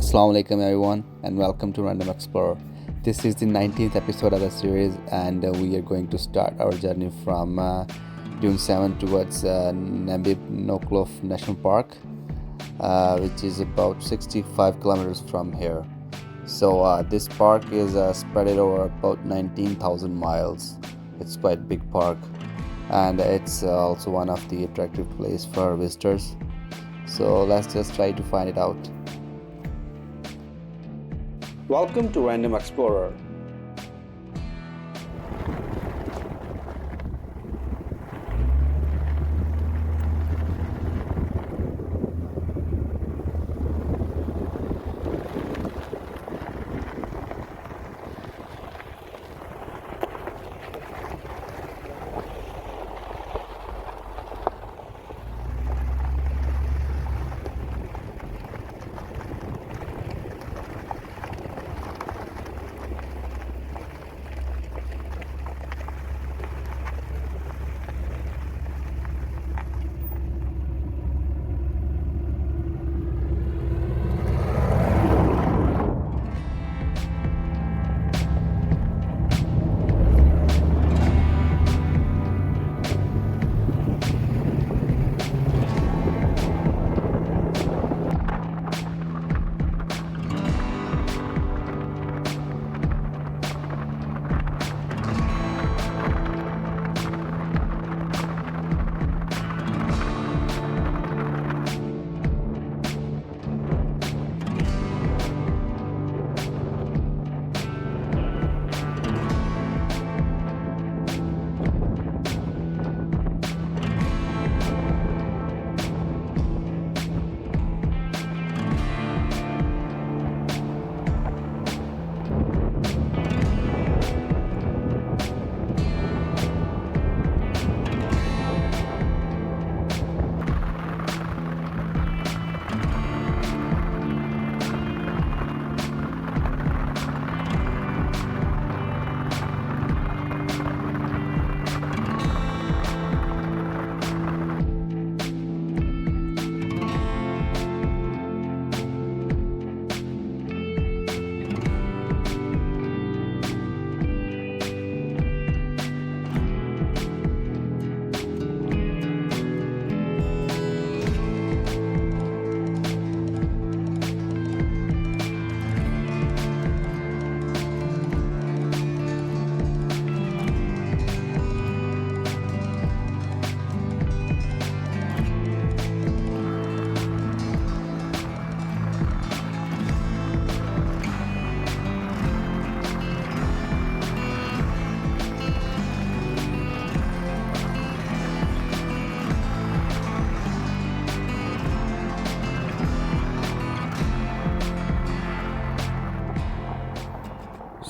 Assalamu alaikum everyone and welcome to Random Explorer. This is the 19th episode of the series and we are going to start our journey from Dune 7 towards Namib Nokloof National Park, which is about 65 kilometers from here. So this park is spread over about 19,000 miles. It's quite a big park and it's also one of the attractive places for visitors. So let's just try to find it out. Welcome to Random Explorer.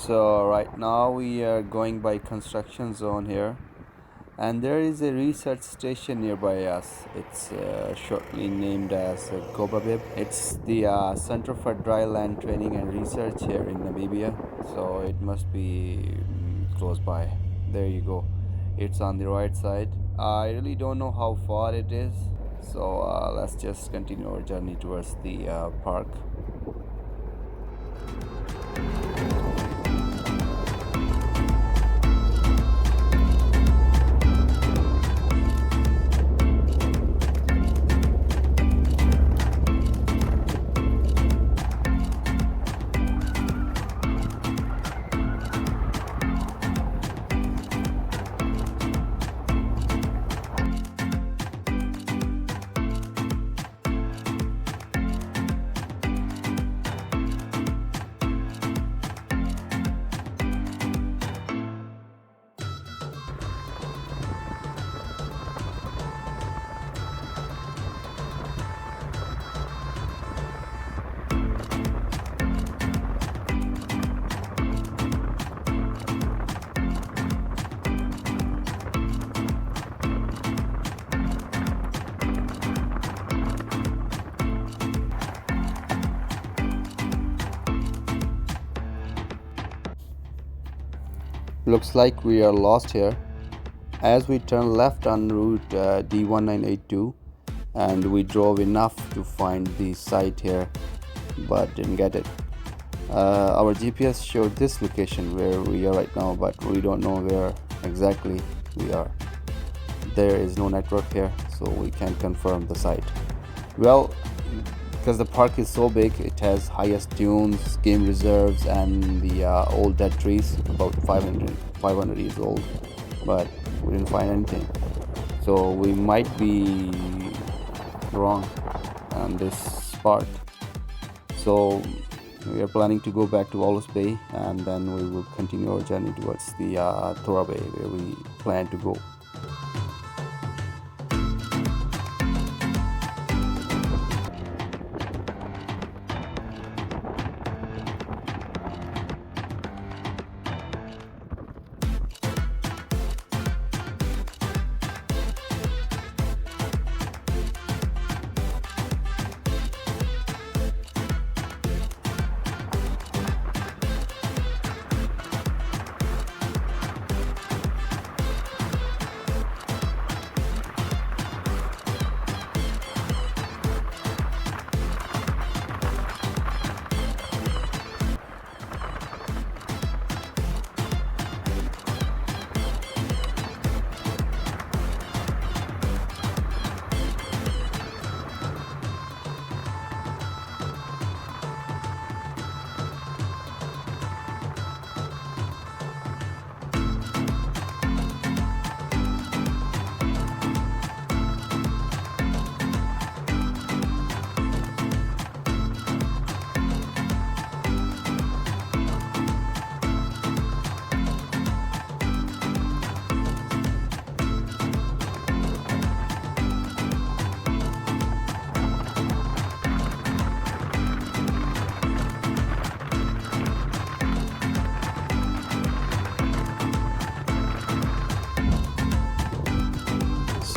So right now we are going by construction zone here, and there is a research station nearby us. It's shortly named as Gobabib. It's the Center for Dry Land Training and Research here in Namibia. So it must be close by. There you go. It's on the right side. I really don't know how far it is. So let's just continue our journey towards the park. Looks like we are lost here as we turn left on route D1982 and we drove enough to find the site here. but didn't get it. Our GPS showed this location where we are right now, but we don't know where exactly we are. There is no network here, so we can't confirm the site. Well, because the park is so big, it has highest dunes, game reserves, and the old dead trees, about 500 years old, but we didn't find anything. So we might be wrong on this part. So we are planning to go back to Walvis Bay, and then we will continue our journey towards the Thora Bay where we plan to go.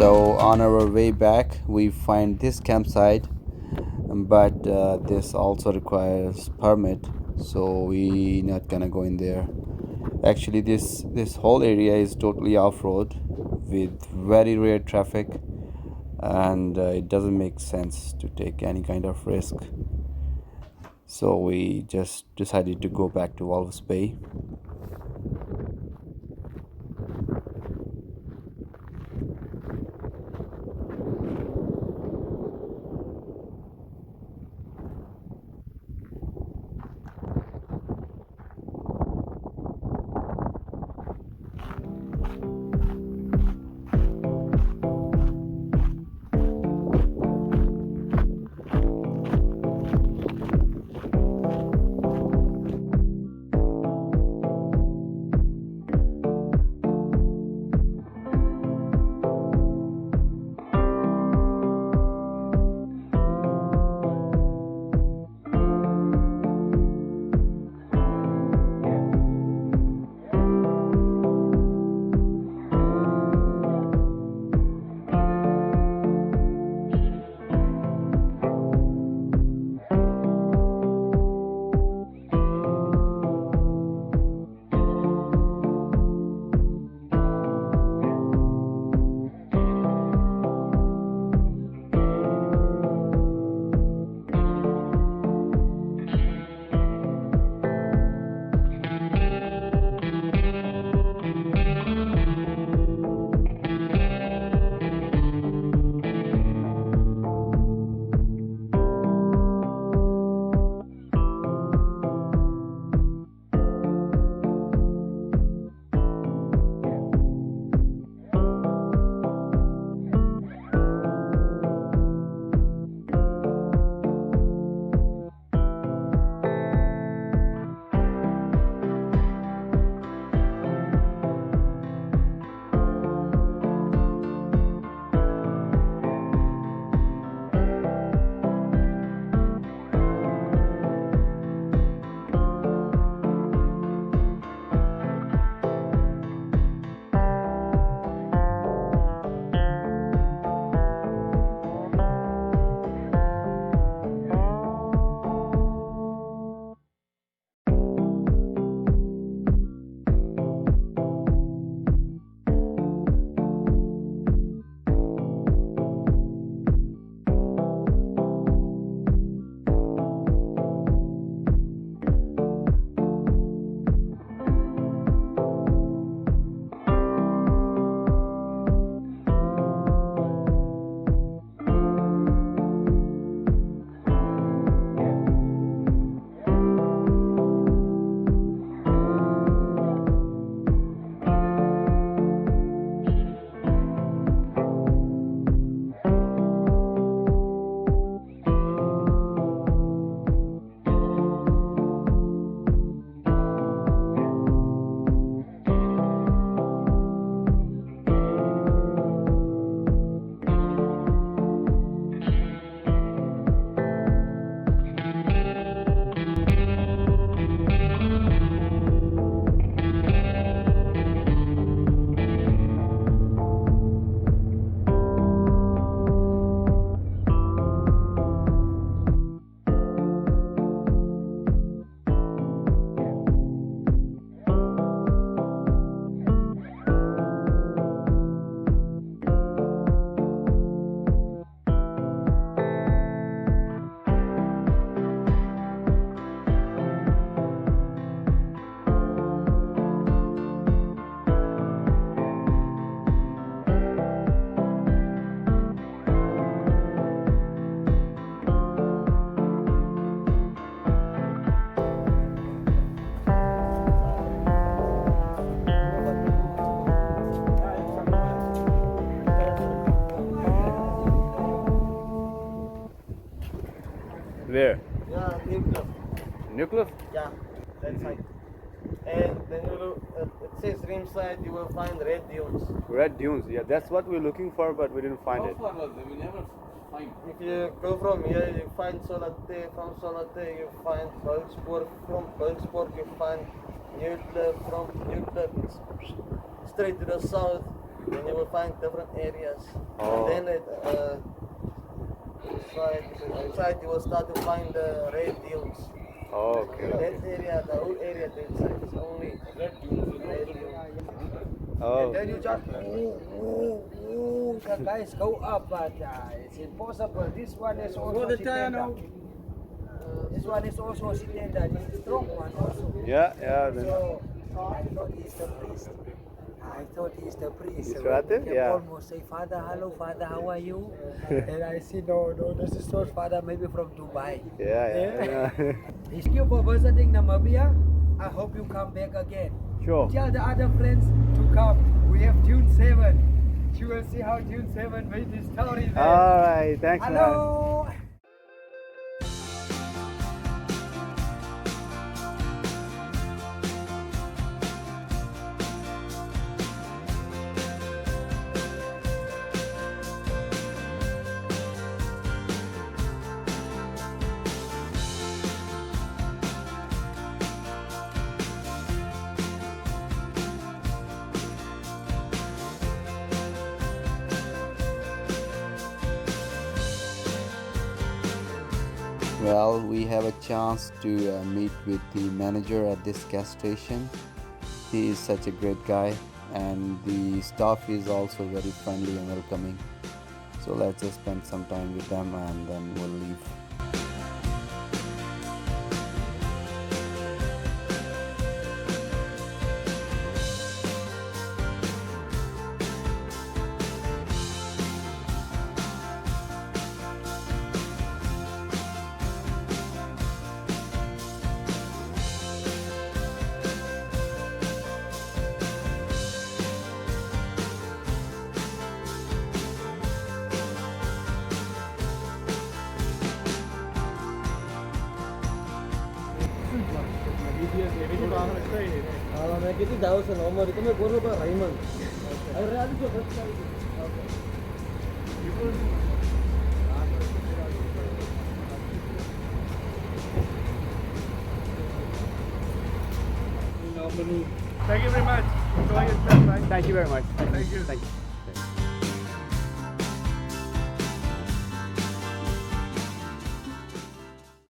So on our way back, we find this campsite, but this also requires permit, so we not gonna go in there. Actually, this whole area is totally off-road with very rare traffic, and it doesn't make sense to take any kind of risk. So we just decided to go back to Walvis Bay. Nucleus? Yeah, that side. And then you look, it says rim side, you will find red dunes. Red dunes. Yeah, that's what we're looking for, but we didn't find it. How far was it? We never find. If you go from here, you find Solate. From Solate, you find Bulksburg. From Bulksburg, you find Nuclear. From Nuclear, straight to the south. Then you will find different areas. Oh. And then inside you will start to find the red dunes. Oh, okay. That area, the whole area, that side is only Red dunes. red dunes. Oh. And then you just the guys go up, but it's impossible. This one is also Citenda. This one is also Citenda, this is strong one also. Yeah, yeah. Then. So I thought he's the priest. I thought he's the priest. He's So relative? he Yeah. almost say, Father, hello, Father, how are you? And I see, no, this is not Father, maybe from Dubai. Yeah. Thank you for visiting Namibia. I hope you come back again. Sure. Tell the other friends to come. We have Dune 7. You will see how Dune 7 made this story there. Alright, thanks, man. Hello! Well, we have a chance to meet with the manager at this gas station. He is such a great guy, and the staff is also very friendly and welcoming. So let's just spend some time with them and then we'll leave. Mä kiti dausan omori, kami guru ba Raymond. Ay reali ko basta. Thank you very much. Enjoy your trip, right? Thank you very much. Thank you. Thank you.